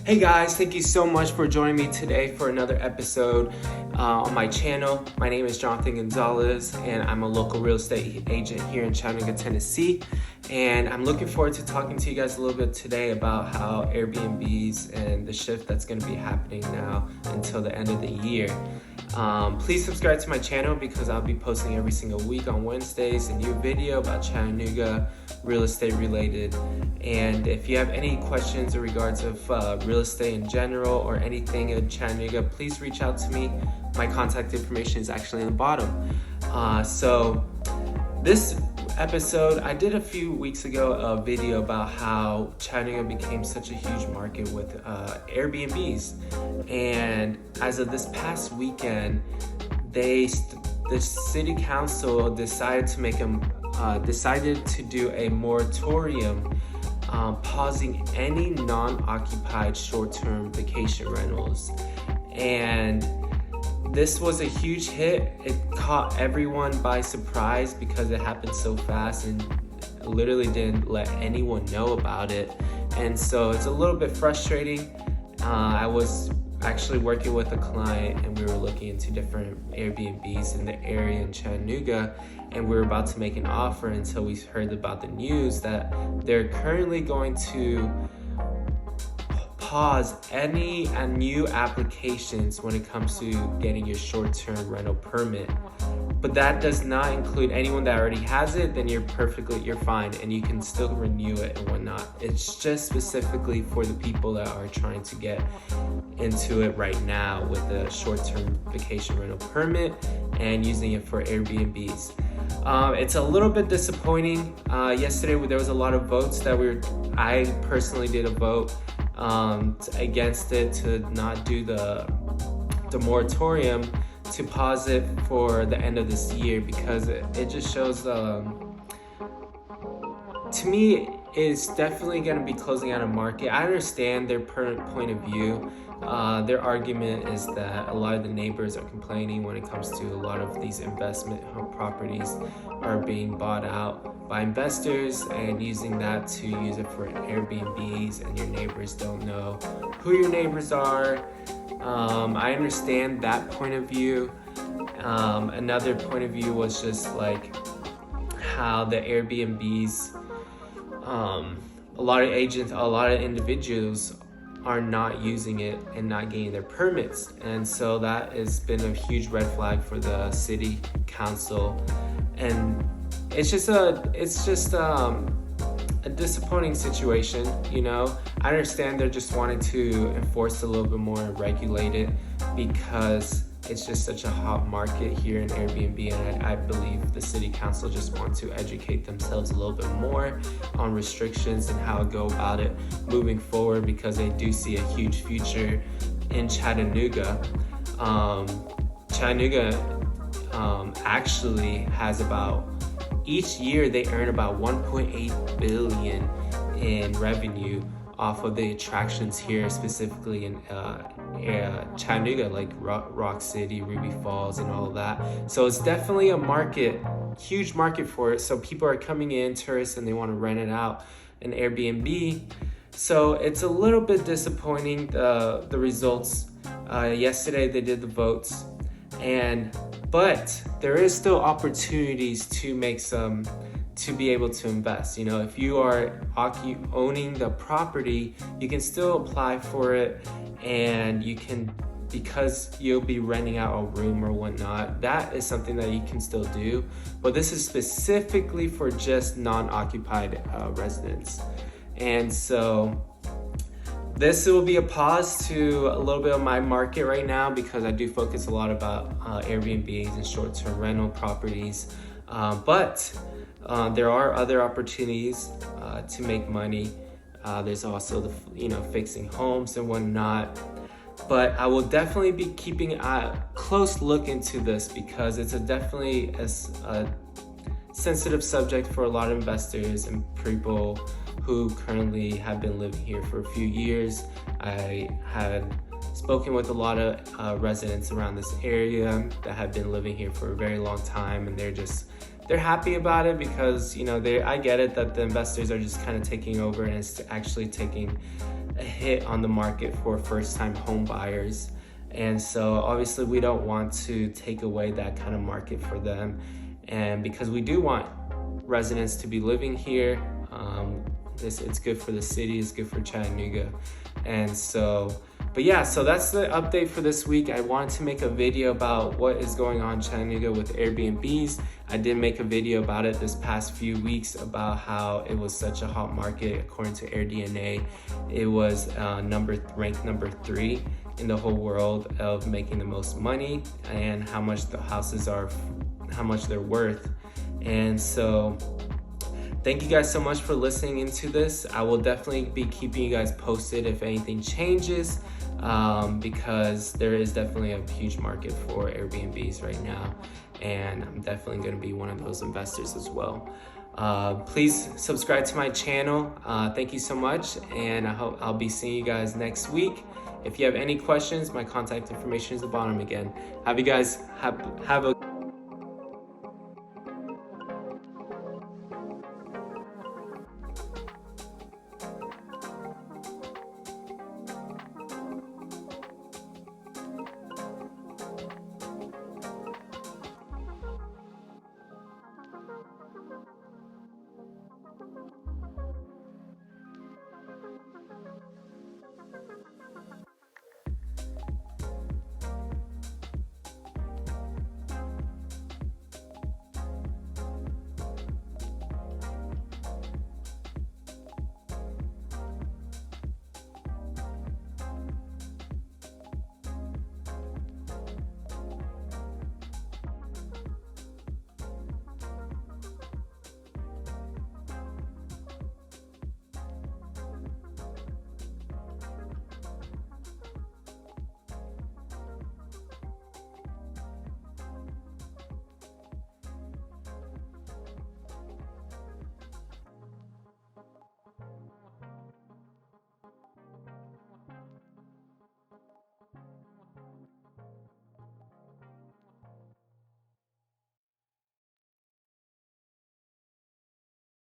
Hey guys, thank you so much for joining me today for another episode on my channel. My name is Jonathan Gonzalez and I'm a local real estate agent here in Chattanooga, Tennessee. And I'm looking forward to talking to you guys a little bit today about how Airbnbs and the shift that's going to be happening now until the end of the year. Please subscribe to my channel because I'll be posting every single week on Wednesdays a new video about Chattanooga real estate related. And if you have any questions in regards of real estate in general or anything in Chattanooga, please reach out to me. My contact information is actually in the bottom. So this episode, I did a few weeks ago a video about how Chattanooga became such a huge market with Airbnbs. And as of this past weekend, the city council decided to do a moratorium pausing any non-occupied short-term vacation rentals. And this was a huge hit. It caught everyone by surprise because it happened so fast and literally didn't let anyone know about it. And so it's a little bit frustrating. I was actually working with a client and we were looking into different Airbnbs in the area in Chattanooga, and we were about to make an offer until we heard about the news that they're currently going to pause any new applications when it comes to getting your short-term rental permit. But that does not include anyone that already has it. Then you're fine and you can still renew it and whatnot. It's just specifically for the people that are trying to get into it right now with the short-term vacation rental permit and using it for Airbnbs. It's a little bit disappointing. Yesterday there was a lot of votes I personally did a vote against it to not do the moratorium, to pause it for the end of this year, because it just shows, to me, it's definitely going to be closing out a market. I understand their point of view. Their argument is that a lot of the neighbors are complaining when it comes to a lot of these investment home properties are being bought out by investors and using that to use it for Airbnbs, and your neighbors don't know who your neighbors are. I understand that point of view. Another point of view was just like how the Airbnbs, a lot of individuals are not using it and not getting their permits. And so that has been a huge red flag for the city council. And it's just a disappointing situation, you know. I understand they're just wanting to enforce a little bit more and regulate it because it's just such a hot market here in Airbnb, and I believe the city council just wants to educate themselves a little bit more on restrictions and how to go about it moving forward, because they do see a huge future in Chattanooga. Chattanooga actually has each year they earn about 1.8 billion in revenue off of the attractions here, specifically in Chattanooga, like Rock City, Ruby Falls, and all of that. So it's definitely a huge market for it. So people are coming in, tourists, and they want to rent it out, an Airbnb. So it's a little bit disappointing, the results. Yesterday they did the votes, but there is still opportunities to be able to invest. You know, if you are owning the property, you can still apply for it, and you can, because you'll be renting out a room or whatnot, that is something that you can still do. But this is specifically for just non-occupied residents. And so this will be a pause to a little bit of my market right now, because I do focus a lot about Airbnbs and short-term rental properties. But there are other opportunities to make money. There's also fixing homes and whatnot. But I will definitely be keeping a close look into this, because it's definitely a sensitive subject for a lot of investors and people who currently have been living here for a few years. I had spoken with a lot of residents around this area that have been living here for a very long time, and they're happy about it because, I get it that the investors are just kind of taking over, and it's actually taking a hit on the market for first-time home buyers. And so obviously we don't want to take away that kind of market for them. And because we do want residents to be living here, it's good for the city, it's good for Chattanooga. And so, but yeah, so that's the update for this week. I wanted to make a video about what is going on in Chattanooga with Airbnbs. I did make a video about it this past few weeks about how it was such a hot market. According to AirDNA, it was ranked number 3 in the whole world of making the most money and how much the houses are, how much they're worth. And so thank you guys so much for listening into this. I will definitely be keeping you guys posted if anything changes, because there is definitely a huge market for Airbnbs right now, and I'm definitely going to be one of those investors as well. Please subscribe to my channel. Thank you so much, and I hope I'll be seeing you guys next week. If you have any questions, my contact information is at the bottom again. Have a